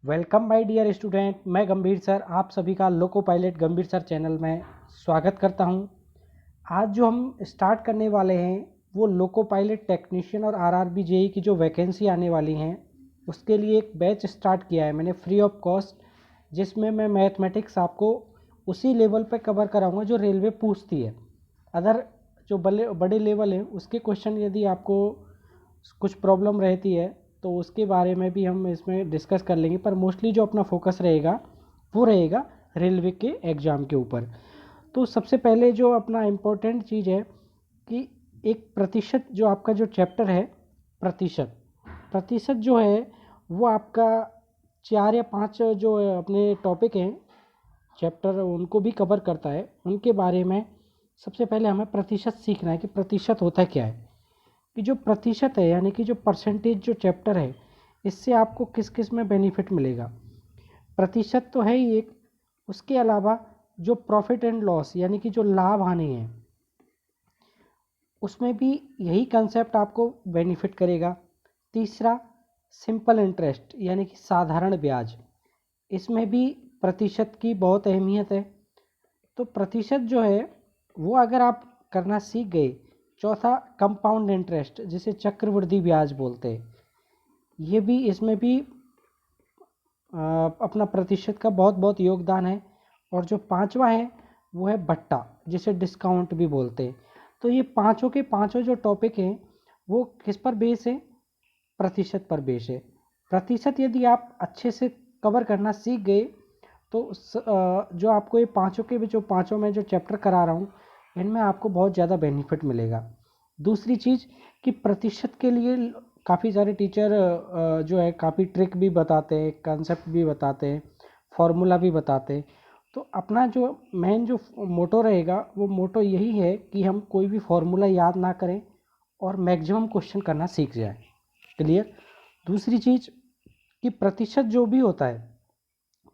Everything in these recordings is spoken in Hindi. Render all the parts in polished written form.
Welcome my dear student. मैं गंभीर सर आप सभी का लोको पायलट गंभीर सर चैनल में स्वागत करता हूं। आज जो हम स्टार्ट करने वाले हैं वो लोको पायलट टेक्नीशियन और आरआरबी जेई की जो वैकेंसी आने वाली हैं उसके लिए एक बैच स्टार्ट किया है मैंने फ्री ऑफ कॉस्ट, जिसमें मैं मैथमेटिक्स आपको उसी लेवल पे कवर कराऊंगा जो रेलवे पूछती है। अदर जो बड़े बड़े लेवल हैं उसके क्वेश्चन यदि आपको कुछ प्रॉब्लम रहती है तो उसके बारे में भी हम इसमें डिस्कस कर लेंगे, पर मोस्टली जो अपना फोकस रहेगा वो रहेगा रेलवे के एग्ज़ाम के ऊपर। तो सबसे पहले जो अपना इम्पोर्टेंट चीज़ है कि एक प्रतिशत जो आपका जो चैप्टर है, प्रतिशत प्रतिशत जो है वो आपका 4 या 5 जो अपने टॉपिक हैं चैप्टर उनको भी कवर करता है। उनके बारे में सबसे पहले हमें प्रतिशत सीखना है कि प्रतिशत होता क्या है, कि जो प्रतिशत है यानी कि जो परसेंटेज जो चैप्टर है इससे आपको किस किस में बेनिफिट मिलेगा। प्रतिशत तो है ही एक, उसके अलावा जो प्रॉफिट एंड लॉस यानी कि जो लाभ हानि है उसमें भी यही कंसेप्ट आपको बेनिफिट करेगा। तीसरा सिंपल इंटरेस्ट यानी कि साधारण ब्याज, इसमें भी प्रतिशत की बहुत अहमियत है। तो प्रतिशत जो है वो अगर आप करना सीख गए। चौथा कंपाउंड इंटरेस्ट जिसे चक्रवृद्धि ब्याज बोलते हैं, ये भी इसमें भी अपना प्रतिशत का बहुत बहुत योगदान है। और जो पांचवा है वो है बट्टा जिसे डिस्काउंट भी बोलते हैं। तो ये पांचों के पांचों जो टॉपिक हैं वो किस पर बेस है, प्रतिशत पर बेस है। प्रतिशत यदि आप अच्छे से कवर करना सीख गए तो जो आपको ये पांचों के भी जो पांचों में जो चैप्टर करा रहा हूँ इनमें आपको बहुत ज़्यादा बेनिफिट मिलेगा। दूसरी चीज़ कि प्रतिशत के लिए काफ़ी सारे टीचर जो है काफ़ी ट्रिक भी बताते हैं, कंसेप्ट भी बताते हैं, फॉर्मूला भी बताते हैं। तो अपना जो मेन जो मोटो रहेगा वो मोटो यही है कि हम कोई भी फॉर्मूला याद ना करें और मैक्सिमम क्वेश्चन करना सीख जाए। क्लियर। दूसरी चीज़ कि प्रतिशत जो भी होता है,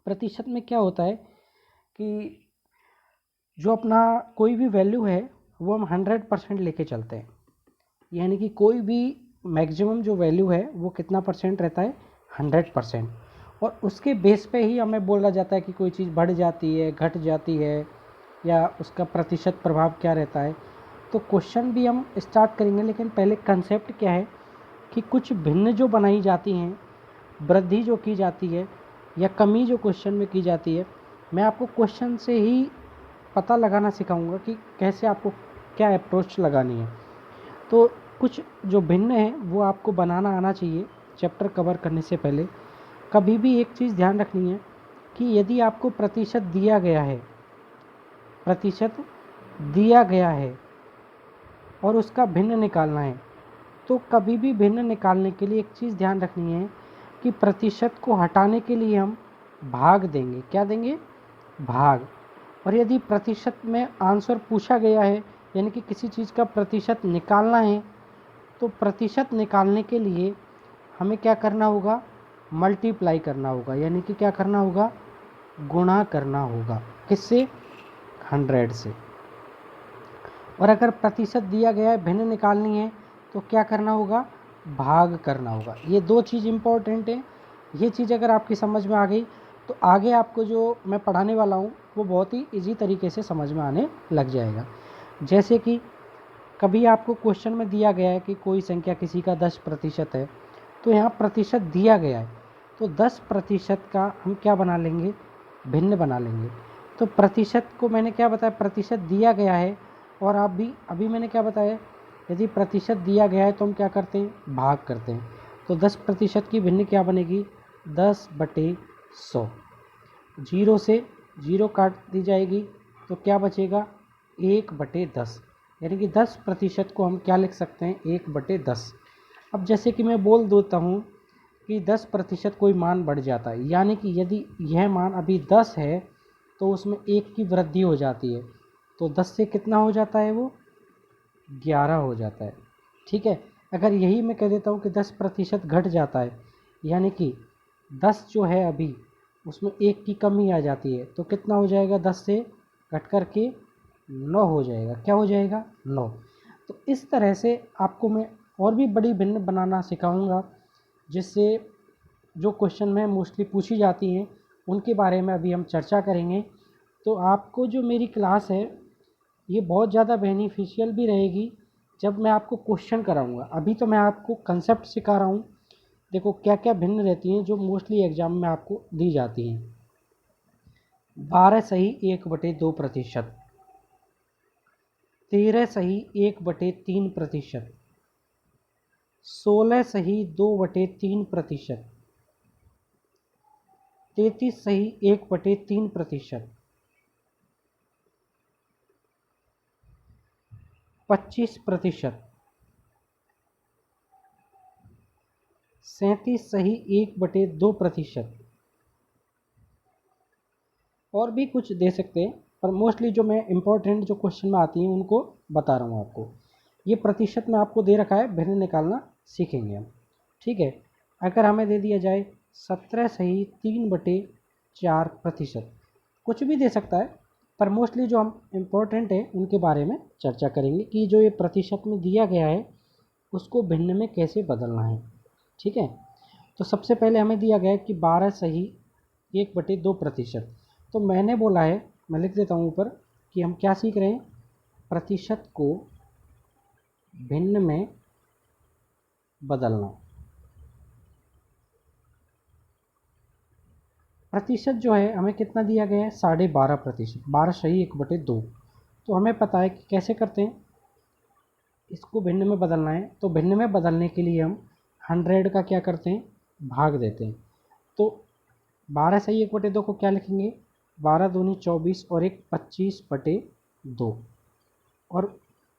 प्रतिशत में क्या होता है कि जो अपना कोई भी वैल्यू है वो हम 100% लेके चलते हैं। यानी कि कोई भी मैक्सिमम जो वैल्यू है वो कितना परसेंट रहता है, 100%। और उसके बेस पे ही हमें बोला जाता है कि कोई चीज़ बढ़ जाती है, घट जाती है, या उसका प्रतिशत प्रभाव क्या रहता है। तो क्वेश्चन भी हम स्टार्ट करेंगे, लेकिन पहले कंसेप्ट क्या है कि कुछ भिन्न जो बनाई जाती हैं, वृद्धि जो की जाती है या कमी जो क्वेश्चन में की जाती है, मैं आपको क्वेश्चन से ही पता लगाना सिखाऊंगा कि कैसे आपको क्या अप्रोच लगानी है। तो कुछ जो भिन्न है वो आपको बनाना आना चाहिए चैप्टर कवर करने से पहले। कभी भी एक चीज़ ध्यान रखनी है कि यदि आपको प्रतिशत दिया गया है, प्रतिशत दिया गया है और उसका भिन्न निकालना है, तो कभी भी भिन्न निकालने के लिए एक चीज़ ध्यान रखनी है कि प्रतिशत को हटाने के लिए हम भाग देंगे। क्या देंगे? भाग। और यदि प्रतिशत में आंसर पूछा गया है यानी कि किसी चीज़ का प्रतिशत निकालना है, तो प्रतिशत निकालने के लिए हमें क्या करना होगा, मल्टीप्लाई करना होगा। यानी कि क्या करना होगा, गुणा करना होगा। किससे? 100 से। और अगर प्रतिशत दिया गया है, भिन्न निकालनी है, तो क्या करना होगा, भाग करना होगा। ये दो चीज़ इम्पोर्टेंट है। ये चीज़ अगर आपकी समझ में आ गई तो आगे आपको जो मैं पढ़ाने वाला हूँ वो बहुत ही इजी तरीके से समझ में आने लग जाएगा। जैसे कि कभी आपको क्वेश्चन में दिया गया है कि कोई संख्या किसी का 10% है, तो यहाँ प्रतिशत दिया गया है, तो 10% का हम क्या बना लेंगे, भिन्न बना लेंगे। तो प्रतिशत को मैंने क्या बताया, प्रतिशत दिया गया है। और आप भी अभी मैंने क्या बताया, यदि प्रतिशत दिया गया है तो हम क्या करते हैं, भाग करते हैं। तो 10% की भिन्न क्या बनेगी, 10/100। 0 से 0 काट दी जाएगी तो क्या बचेगा, 1/10। यानी कि 10% को हम क्या लिख सकते हैं, 1/10। अब जैसे कि मैं बोल देता हूँ कि 10% कोई मान बढ़ जाता है, यानी कि यदि यह मान अभी 10 है तो उसमें 1 की वृद्धि हो जाती है, तो 10 से कितना हो जाता है, वो 11 हो जाता है। ठीक है। अगर यही मैं कह देता हूँ कि 10% घट जाता है, यानी कि 10 जो है अभी उसमें 1 की कमी आ जाती है, तो कितना हो जाएगा, 10 से घट कर के 9 हो जाएगा। क्या हो जाएगा, 9। तो इस तरह से आपको मैं और भी बड़ी भिन्न बनाना सिखाऊंगा, जिससे जो क्वेश्चन में मोस्टली पूछी जाती हैं उनके बारे में अभी हम चर्चा करेंगे। तो आपको जो मेरी क्लास है ये बहुत ज़्यादा बेनिफिशियल भी रहेगी जब मैं आपको क्वेश्चन कराऊंगा। अभी तो मैं आपको कंसेप्ट सिखा रहा हूँ। देखो क्या क्या भिन्न रहती हैं जो मोस्टली एग्ज़ाम में आपको दी जाती हैं। 12 सही 1/2%, 13 सही 1/3%, 16 सही 2/3%, 33 सही 1/3%, 25%, 37 सही 1/2%, और भी कुछ दे सकते हैं, पर मोस्टली जो मैं इम्पोर्टेंट जो क्वेश्चन में आती हैं उनको बता रहा हूँ आपको। ये प्रतिशत में आपको दे रखा है, भिन्न निकालना सीखेंगे हम। ठीक है, अगर हमें दे दिया जाए 17 सही 3/4%, कुछ भी दे सकता है, पर मोस्टली जो हम इम्पोर्टेंट है उनके बारे में चर्चा करेंगे कि जो ये प्रतिशत में दिया गया है उसको भिन्न में कैसे बदलना है। ठीक है, तो सबसे पहले हमें दिया गया है कि 12 सही 1/2%। तो मैंने बोला है, मैं लिख देता हूँ ऊपर, कि हम क्या सीख रहे हैं, प्रतिशत को भिन्न में बदलना। प्रतिशत जो है हमें कितना दिया गया है, 12.5%, 12 सही 1/2। तो हमें पता है कि कैसे करते हैं, इसको भिन्न में बदलना है। तो भिन्न में बदलने के लिए हम 100 का क्या करते हैं, भाग देते हैं। तो 12 सही 1/2 को क्या लिखेंगे, 12 दूनी 24 और 1 25/2। और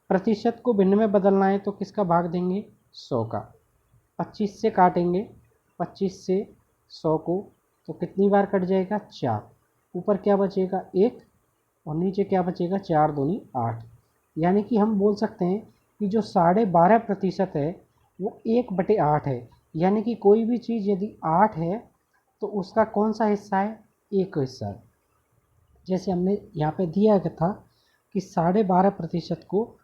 प्रतिशत को भिन्न में बदलना है तो किसका भाग देंगे, 100 का। 25 से काटेंगे, 25 से 100 को, तो कितनी बार कट जाएगा, 4। ऊपर क्या बचेगा, 1, और नीचे क्या बचेगा, 4 दूनी 8। यानी कि हम बोल सकते हैं कि जो 12.5% है वो 1/8 है। यानी कि कोई भी चीज़ यदि 8 है तो उसका कौन सा हिस्सा है, एक हिस्सा है। जैसे हमने यहाँ पे दिया था कि 12.5% को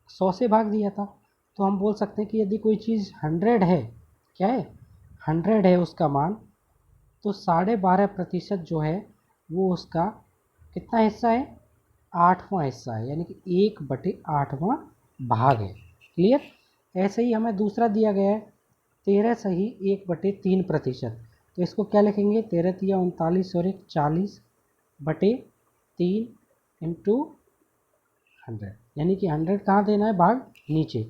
100 से भाग दिया था, तो हम बोल सकते हैं कि यदि कोई चीज़ 100 है, क्या है, 100 है उसका मान, तो 12.5% जो है वो उसका कितना हिस्सा है, 8वां हिस्सा है, यानी कि 1/8वां भाग है। क्लियर। ऐसे ही हमें दूसरा दिया गया है 13 सही 1/3%। तो इसको क्या लिखेंगे, 13 तिया 39 और 1 40/3 इंटू 100, यानी कि 100 कहाँ देना है, भाग नीचे।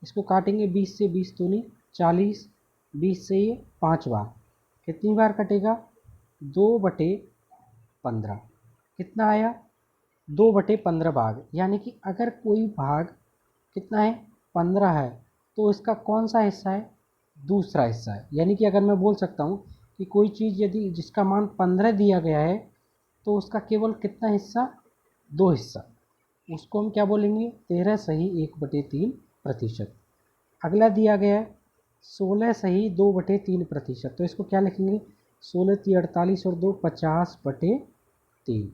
इसको काटेंगे 20 से, 20 दूनी 40, 20 से ये 5 बार, कितनी बार कटेगा, 2/15। कितना आया, 2/15 भाग। यानी कि अगर कोई भाग कितना है, 15 है, तो इसका कौन सा हिस्सा है, दूसरा हिस्सा है। यानी कि अगर मैं बोल सकता हूँ कि कोई चीज़ यदि जिसका मान 15 दिया गया है तो उसका केवल कितना हिस्सा, 2 हिस्सा, उसको हम क्या बोलेंगे, 13 सही 1/3%। अगला दिया गया है 16 सही 2/3%। तो इसको क्या लिखेंगे, 16 × 48 और 2 50/3।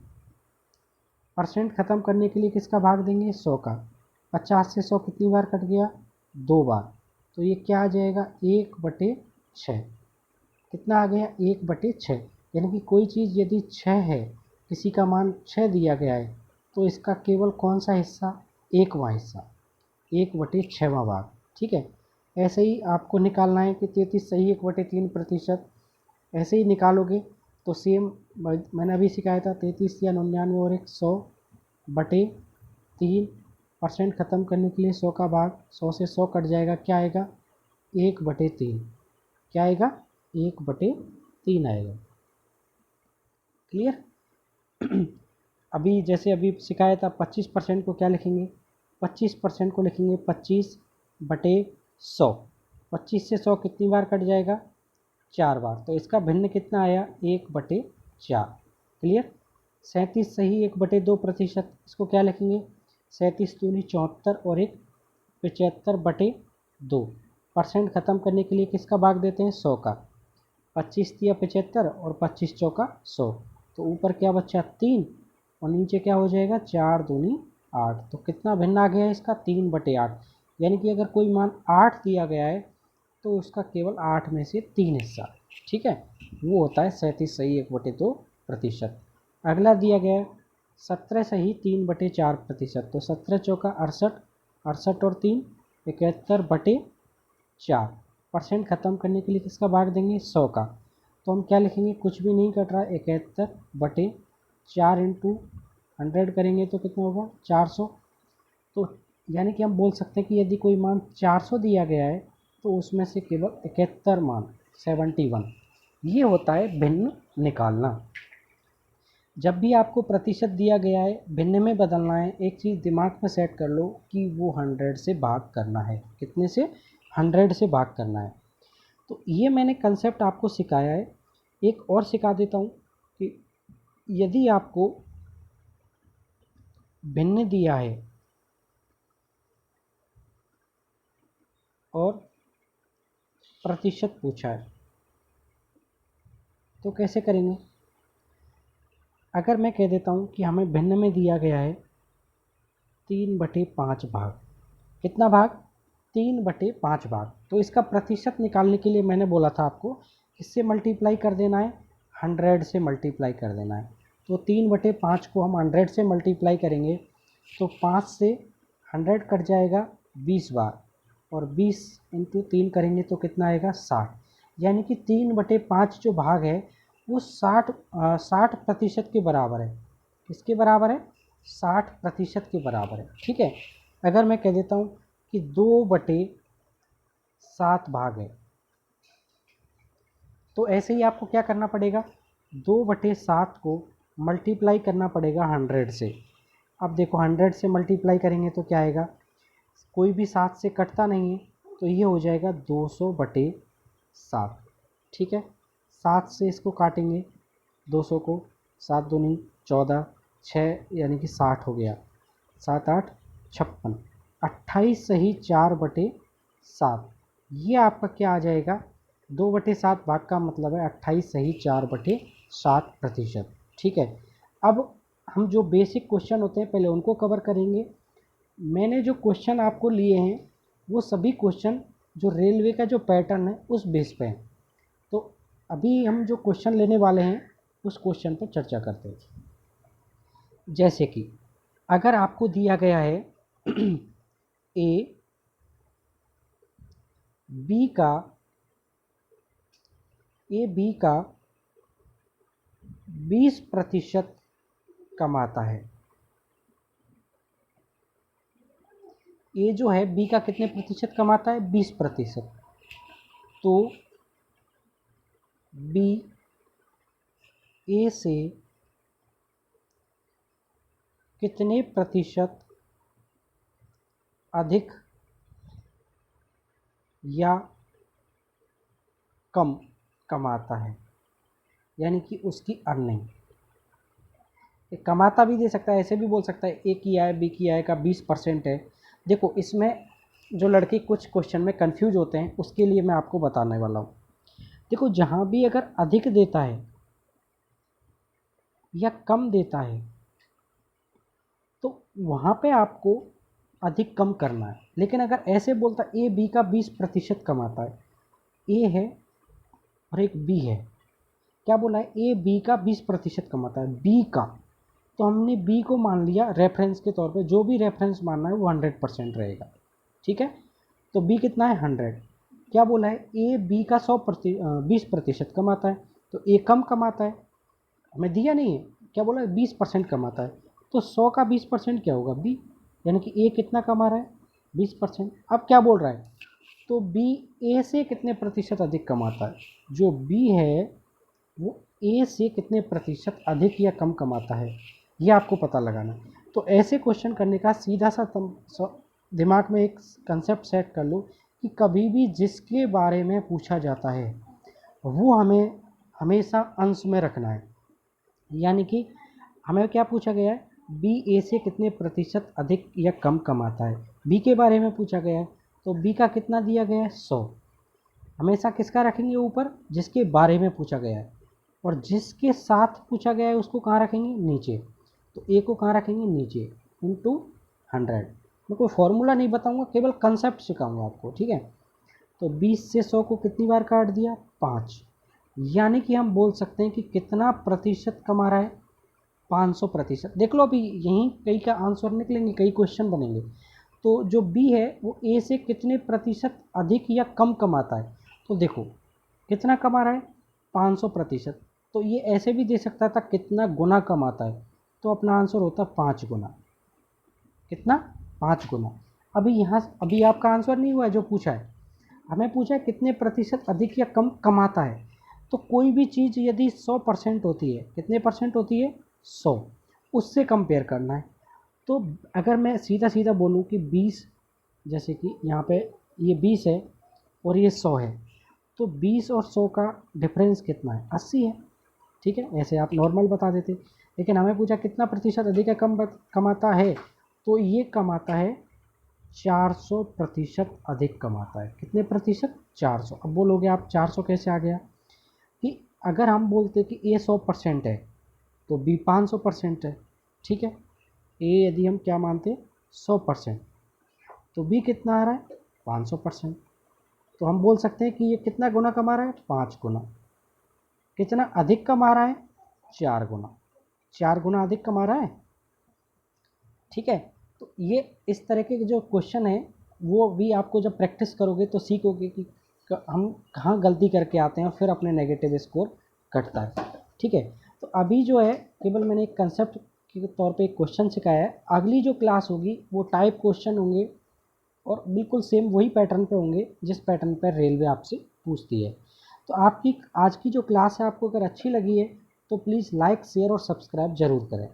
परसेंट ख़त्म करने के लिए किसका भाग देंगे, 100 का। 50 से 100 कितनी बार कट गया, 2 बार। तो ये क्या आ जाएगा, 1/6। कितना आ गया, 1/6। यानी कि कोई चीज़ यदि 6 है, किसी का मान 6 दिया गया है, तो इसका केवल कौन सा हिस्सा, 1वां हिस्सा, 1/6वां भाग। ठीक है। ऐसे ही आपको निकालना है कि 33 सही 1/3%। ऐसे ही निकालोगे तो सेम मैंने अभी सिखाया था, 33 या 99 और 1 100/3। परसेंट ख़त्म करने के लिए 100 का भाग, 100 से 100 कट जाएगा, क्या आएगा, 1/3। क्या आएगा, 1/3 आएगा। क्लियर। अभी जैसे अभी सिखाया था 25% को क्या लिखेंगे, 25% को लिखेंगे 25/100। 25 से 100 कितनी बार कट जाएगा, 4 बार। तो इसका भिन्न कितना आया, 1/4। क्लियर। 37 सही 1/2%। इसको क्या लिखेंगे, 37 दूनी 74 और 1 75/2। परसेंट ख़त्म करने के लिए किसका भाग देते हैं, 100 का। 25 तिया 75 और 25 चौका 100। तो ऊपर क्या बचा, 3, और नीचे क्या हो जाएगा, 4 दूनी 8। तो कितना भिन्न आ गया इसका, 3/8। यानी कि अगर कोई मान 8 दिया गया है तो उसका केवल 8 में से 3 हिस्सा, ठीक है, वो होता है 37 सही 1/2%। अगला दिया गया है 17 सही 3/4%। तो 17 चौका 68, 68 और 3 71/4। परसेंट ख़त्म करने के लिए किसका भाग देंगे, 100 का। तो हम क्या लिखेंगे, कुछ भी नहीं कट रहा, 71/4 इंटू 100 करेंगे तो कितना होगा, 400। तो यानी कि हम बोल सकते हैं कि यदि कोई मान 400 दिया गया है तो उसमें से केवल 71 मान 71, ये होता है भिन्न निकालना। जब भी आपको प्रतिशत दिया गया है, भिन्न में बदलना है, एक चीज़ दिमाग में सेट कर लो कि वो 100 से भाग करना है। कितने से, 100 से भाग करना है। तो ये मैंने कंसेप्ट आपको सिखाया है। एक और सिखा देता हूँ कि यदि आपको भिन्न दिया है और प्रतिशत पूछा है तो कैसे करेंगे। अगर मैं कह देता हूँ कि हमें भिन्न में दिया गया है 3/5 भाग, कितना भाग, 3/5 भाग। तो इसका प्रतिशत निकालने के लिए मैंने बोला था आपको किससे मल्टीप्लाई कर देना है, 100 से मल्टीप्लाई कर देना है। तो 3/5 को हम 100 से मल्टीप्लाई करेंगे तो 5 से 100 कट जाएगा 20 बार, और 20 इंटू 3 करेंगे तो कितना आएगा, 60। यानी कि 3/5 जो भाग है वो 60% के बराबर है। किसके बराबर है, 60% के बराबर है। ठीक है, अगर मैं कह देता हूँ कि 2/7 भाग है, तो ऐसे ही आपको क्या करना पड़ेगा, 2/7 को मल्टीप्लाई करना पड़ेगा 100 से। अब देखो 100 से मल्टीप्लाई करेंगे तो क्या आएगा, कोई भी 7 से कटता नहीं है, तो ये हो जाएगा 200/7। ठीक है, 7 से इसको काटेंगे 200 को, 7 दूनी 14, 6 यानी कि 60 हो गया, 7 8 56, 28 सही 4/7। ये आपका क्या आ जाएगा, 2/7 भाग का मतलब है 28 सही 4/7%। ठीक है, अब हम जो बेसिक क्वेश्चन होते हैं पहले उनको कवर करेंगे। मैंने जो क्वेश्चन आपको लिए हैं वो सभी क्वेश्चन जो रेलवे का जो पैटर्न है उस बेस पे हैं। तो अभी हम जो क्वेश्चन लेने वाले हैं उस क्वेश्चन पर चर्चा करते हैं। जैसे कि अगर आपको दिया गया है ए बी का 20% कमाता है। ए जो है बी का कितने प्रतिशत कमाता है, 20%। तो बी ए से कितने प्रतिशत अधिक या कम कमाता है, यानी कि उसकी अर्निंग। कमाता भी दे सकता है, ऐसे भी बोल सकता है ए की आय बी की आय का 20% है। देखो इसमें जो लड़के कुछ क्वेश्चन में कंफ्यूज होते हैं उसके लिए मैं आपको बताने वाला हूँ। देखो जहाँ भी अगर अधिक देता है या कम देता है तो वहाँ पे आपको अधिक कम करना है। लेकिन अगर ऐसे बोलता ए बी का 20% कमाता है, ए है और एक बी है, क्या बोला है, ए बी का 20% कमाता है, बी का। तो हमने बी को मान लिया रेफरेंस के तौर पे, जो भी रेफरेंस मानना है वो 100% रहेगा। ठीक है, तो बी कितना है 100। क्या बोला है, ए बी का 20% कमाता है, तो ए कम कमाता है, हमें दिया नहीं है, क्या बोला है 20% कमाता है। तो 100 का 20% क्या होगा, बी। यानी कि ए कितना कमा रहा है, 20%। अब क्या बोल रहा है, तो बी ए से कितने प्रतिशत अधिक कमाता है, जो बी है वो ए से कितने प्रतिशत अधिक या कम कमाता है, ये आपको पता लगाना है। तो ऐसे क्वेश्चन करने का सीधा सा दिमाग में एक कंसेप्ट सेट कर लो कि कभी भी जिसके बारे में पूछा जाता है वो हमें हमेशा अंश में रखना है। यानी कि हमें क्या पूछा गया है, बी ए से कितने प्रतिशत अधिक या कम कमाता है, बी के बारे में पूछा गया है, तो बी का कितना दिया गया है 100। हमेशा किसका रखेंगे ऊपर, जिसके बारे में पूछा गया है, और जिसके साथ पूछा गया है उसको कहाँ रखेंगे, नीचे। तो ए को कहाँ रखेंगे, नीचे, इंटू 100। मैं कोई फॉर्मूला नहीं बताऊंगा, केवल कंसेप्ट सिखाऊंगा आपको। ठीक है, तो 20 से 100 को कितनी बार काट दिया, 5। यानी कि हम बोल सकते हैं कि कितना प्रतिशत कमा रहा है, 500%। देख लो अभी यहीं कई का आंसर निकलेंगे, कई क्वेश्चन बनेंगे। तो जो बी है वो ए से कितने प्रतिशत अधिक या कम कमाता है, तो देखो कितना कमा रहा है, 500%। तो ये ऐसे भी दे सकता था कितना गुना कमाता है, तो अपना आंसर होता 5 गुना। कितना, 5 गुना। अभी आपका आंसर नहीं हुआ है जो पूछा है, हमें पूछा है कितने प्रतिशत अधिक या कम कमाता है। तो कोई भी चीज़ यदि 100% होती है, कितने परसेंट होती है, 100, उससे कंपेयर करना है। तो अगर मैं सीधा सीधा बोलूँ कि 20, जैसे कि यहाँ पे ये 20 है और ये 100 है, तो 20 और 100 का डिफरेंस कितना है, 80 है। ठीक है, ऐसे आप नॉर्मल बता देते, लेकिन हमें पूछा कितना प्रतिशत अधिक या कम कमाता है, तो ये कमाता है 400% अधिक कमाता है। कितने प्रतिशत, 400। अब बोलोगे आप 400 कैसे आ गया, कि अगर हम बोलते कि ए 100% है तो बी 500% है। ठीक है, ए यदि हम क्या मानते 100%, तो बी कितना आ रहा है, 500%। तो हम बोल सकते हैं कि ये कितना गुना कमा रहा है, 5 गुना। कितना अधिक कमा रहा है, 4 गुना। 4 गुना अधिक कमा रहा है। ठीक है, तो ये इस तरह के जो क्वेश्चन है वो भी आपको जब प्रैक्टिस करोगे तो सीखोगे कि हम कहाँ गलती करके आते हैं, फिर अपने नेगेटिव स्कोर कटता है। ठीक है, तो अभी जो है केवल मैंने एक कंसेप्ट के तौर पे एक क्वेश्चन सिखाया है। अगली जो क्लास होगी वो टाइप क्वेश्चन होंगे और बिल्कुल सेम वही पैटर्न पे होंगे जिस पैटर्न पर रेलवे आपसे पूछती है। तो आपकी आज की जो क्लास है आपको अगर अच्छी लगी है तो प्लीज़ लाइक, शेयर और सब्सक्राइब ज़रूर करें।